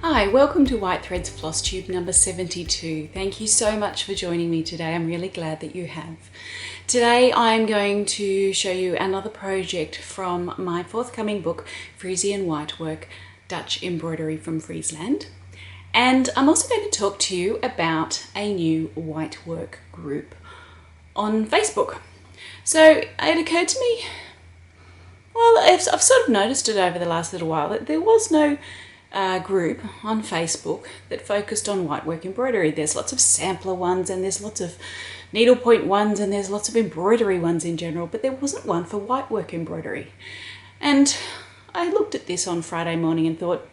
Hi, welcome to White Threads FlossTube number 72. Thank you so much for joining me today. I'm really glad that you have. Today I'm going to show you another project from my forthcoming book, Frisian Whitework, Dutch Embroidery from Friesland. And I'm also going to talk to you about a new whitework group on Facebook. So it occurred to me, well, I've sort of noticed it over the last little while that there was no group on Facebook that focused on whitework embroidery. There's lots of sampler ones and there's lots of needlepoint ones and there's lots of embroidery ones in general, but there wasn't one for whitework embroidery. And I looked at this on Friday morning and thought,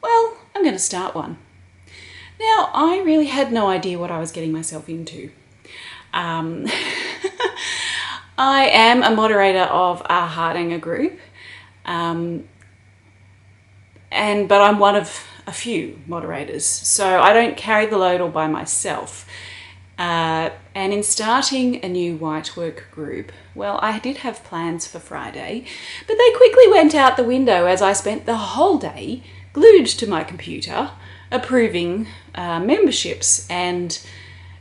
well, I'm going to start one. Now, I really had no idea what I was getting myself into. I am a moderator of a Hardanger group, but I'm one of a few moderators, so I don't carry the load all by myself. And in starting a new whitework group, well, I did have plans for Friday, but they quickly went out the window as I spent the whole day glued to my computer approving memberships and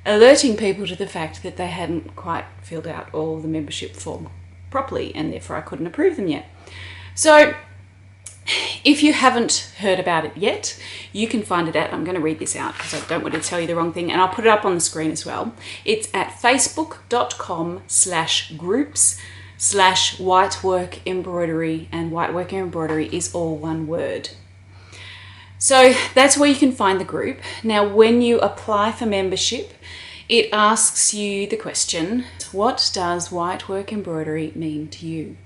alerting people to the fact that they hadn't quite filled out all the membership form properly and therefore I couldn't approve them yet. So if you haven't heard about it yet, you can find it at, I'm going to read this out because I don't want to tell you the wrong thing, and I'll put it up on the screen as well. It's at facebook.com/groups/whitework embroidery, and whitework embroidery is all one word. So that's where you can find the group. Now, when you apply for membership, it asks you the question, what does whitework embroidery mean to you?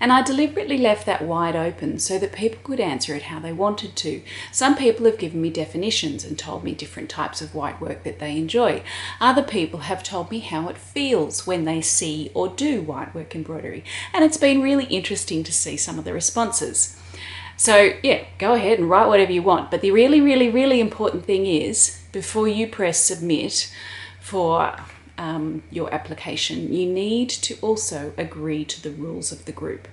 And I deliberately left that wide open so that people could answer it how they wanted to. Some people have given me definitions and told me different types of whitework that they enjoy. Other people have told me how it feels when they see or do whitework embroidery. And it's been really interesting to see some of the responses. So yeah, go ahead and write whatever you want. But the really important thing is, before you press submit for your application, you need to also agree to the rules of the group.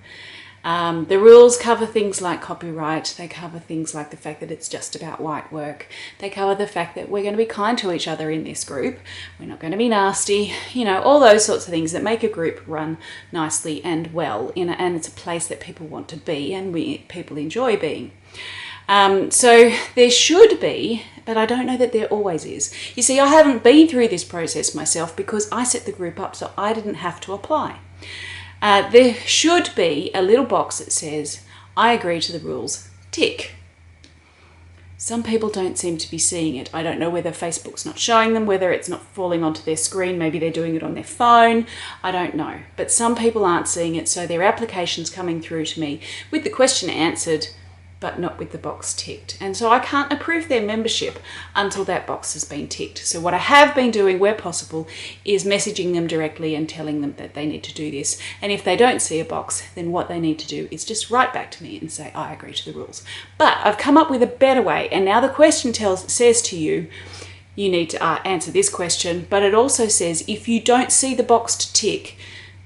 The rules cover things like copyright, they cover things like the fact that it's just about whitework, they cover the fact that we're going to be kind to each other in this group, we're not going to be nasty, you know, all those sorts of things that make a group run nicely and well, and it's a place that people want to be and people enjoy being. So there should be, but I don't know that there always is. You see, I haven't been through this process myself because I set the group up so I didn't have to apply. There should be a little box that says, I agree to the rules, tick. Some people don't seem to be seeing it. I don't know whether Facebook's not showing them, whether it's not falling onto their screen, maybe they're doing it on their phone, I don't know. But some people aren't seeing it, so their application's coming through to me with the question answered, but not with the box ticked. And so I can't approve their membership until that box has been ticked. So what I have been doing where possible is messaging them directly and telling them that they need to do this. And if they don't see a box, then what they need to do is just write back to me and say, I agree to the rules. But I've come up with a better way. And now the question says to you, you need to answer this question, but it also says if you don't see the box to tick,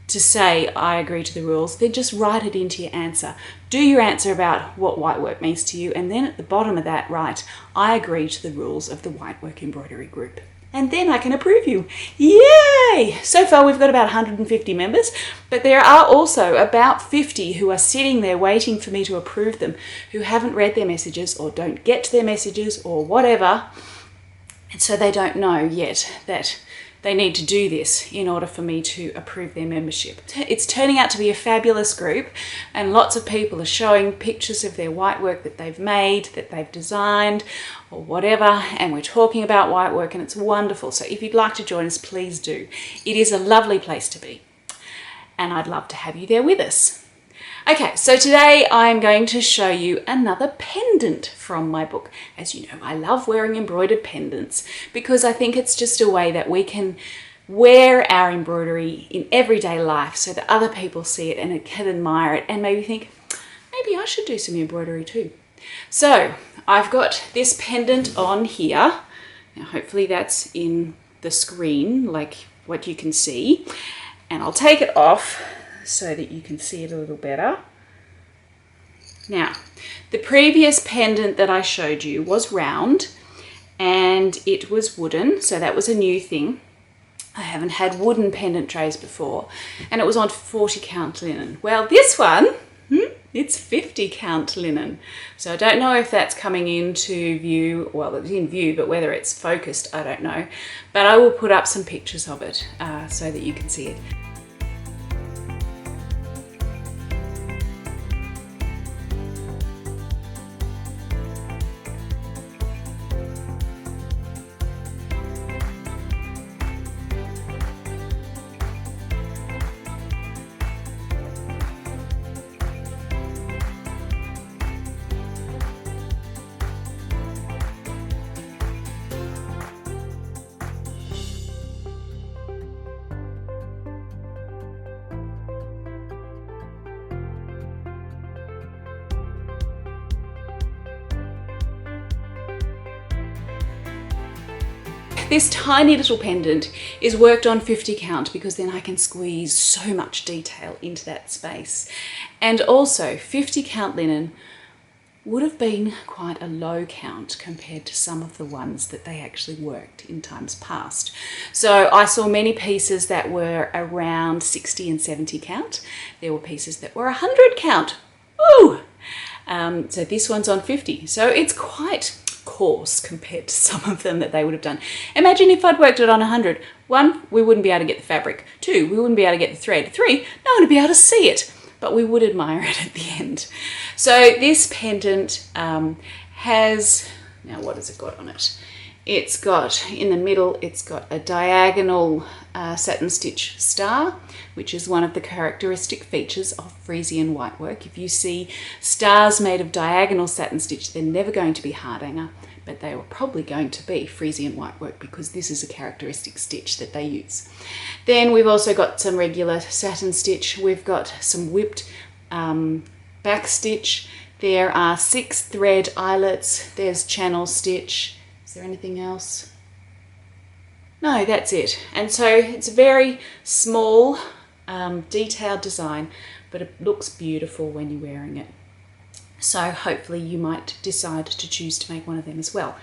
to say, I agree to the rules, then just write it into your answer. Do your answer about what whitework means to you, and then at the bottom of that, write, I agree to the rules of the whitework embroidery group. And then I can approve you. Yay! So far we've got about 150 members, but there are also about 50 who are sitting there waiting for me to approve them, who haven't read their messages or don't get to their messages or whatever, and so they don't know yet that they need to do this in order for me to approve their membership. It's turning out to be a fabulous group, and lots of people are showing pictures of their whitework that they've made, that they've designed, or whatever, and we're talking about whitework, and it's wonderful. So if you'd like to join us, please do. It is a lovely place to be, and I'd love to have you there with us. Okay, so today I'm going to show you another pendant from my book. As you know, I love wearing embroidered pendants because I think it's just a way that we can wear our embroidery in everyday life so that other people see it and can admire it and maybe think, maybe I should do some embroidery too. So I've got this pendant on here. Now hopefully that's in the screen, like what you can see. And I'll take it off so that you can see it a little better. Now, the previous pendant that I showed you was round and it was wooden, so that was a new thing. I haven't had wooden pendant trays before, and it was on 40 count linen. Well, this one, it's 50 count linen. So I don't know if that's coming into view. Well, it's in view, but whether it's focused, I don't know. But I will put up some pictures of it so that you can see it. This tiny little pendant is worked on 50 count because then I can squeeze so much detail into that space. And also 50 count linen would have been quite a low count compared to some of the ones that they actually worked in times past. So I saw many pieces that were around 60 and 70 count. There were pieces that were 100 count. Ooh! So this one's on 50. So it's quite coarse compared to some of them that they would have done. Imagine if I'd worked it on 100. 1, we wouldn't be able to get the fabric. 2, we wouldn't be able to get the thread. 3, no one would be able to see it, but we would admire it at the end. So this pendant has, now what has it got on it? It's got, in the middle, it's got a diagonal satin stitch star, which is one of the characteristic features of Frisian Whitework. If you see stars made of diagonal satin stitch, they're never going to be hardanger, but they were probably going to be Frisian Whitework because this is a characteristic stitch that they use. Then we've also got some regular satin stitch. We've got some whipped back stitch. There are 6 thread eyelets. There's channel stitch. Is there anything else? No, that's it. And so it's a very small, detailed design, but it looks beautiful when you're wearing it. So hopefully you might decide to choose to make one of them as well,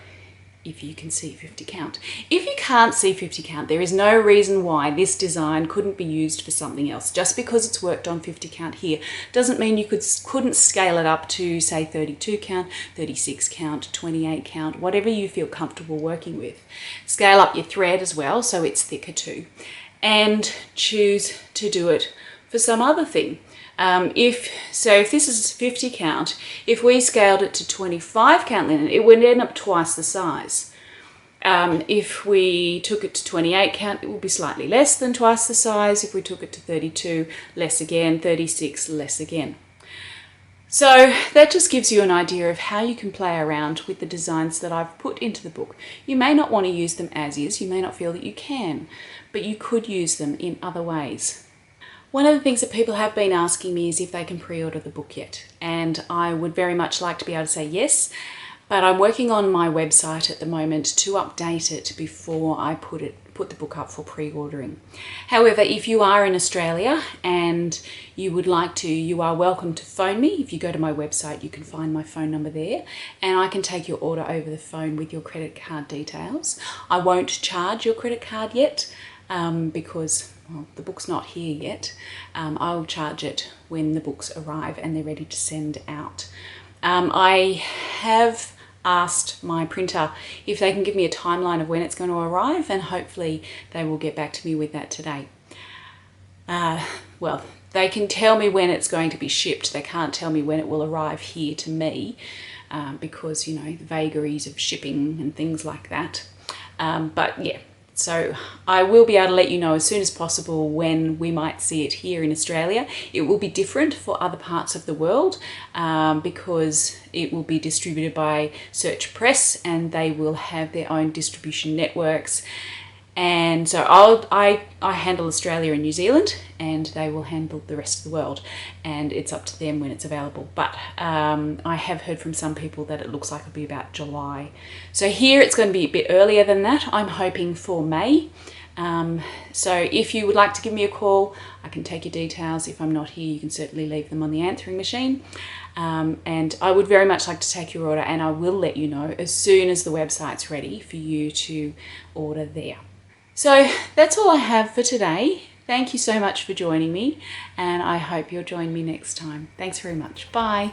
if you can see 50 count. If you can't see 50 count, there is no reason why this design couldn't be used for something else. Just because it's worked on 50 count here doesn't mean you couldn't scale it up to, say, 32 count, 36 count, 28 count, whatever you feel comfortable working with. Scale up your thread as well so it's thicker too, and choose to do it for some other thing. If this is 50 count, if we scaled it to 25 count linen, it would end up twice the size. If we took it to 28 count, it would be slightly less than twice the size. If we took it to 32, less again, 36, less again. So that just gives you an idea of how you can play around with the designs that I've put into the book. You may not want to use them as is, you may not feel that you can, but you could use them in other ways. One of the things that people have been asking me is if they can pre-order the book yet, and I would very much like to be able to say yes, but I'm working on my website at the moment to update it before I put the book up for pre-ordering. However, if you are in Australia and you would like to, you are welcome to phone me. If you go to my website, you can find my phone number there, and I can take your order over the phone with your credit card details. I won't charge your credit card yet because, well, the book's not here yet. I'll charge it when the books arrive and they're ready to send out. I have asked my printer if they can give me a timeline of when it's going to arrive, and hopefully they will get back to me with that today. Well, they can tell me when it's going to be shipped. They can't tell me when it will arrive here to me because, you know, the vagaries of shipping and things like that. But yeah. So I will be able to let you know as soon as possible when we might see it here in Australia. It will be different for other parts of the world because it will be distributed by Search Press and they will have their own distribution networks. And so I handle Australia and New Zealand, and they will handle the rest of the world, and it's up to them when it's available. But I have heard from some people that it looks like it'll be about July. So here it's going to be a bit earlier than that. I'm hoping for May, So if you would like to give me a call, I can take your details. If I'm not here, you can certainly leave them on the answering machine. And I would very much like to take your order, and I will let you know as soon as the website's ready for you to order there. So that's all I have for today. Thank you so much for joining me, and I hope you'll join me next time. Thanks very much. Bye.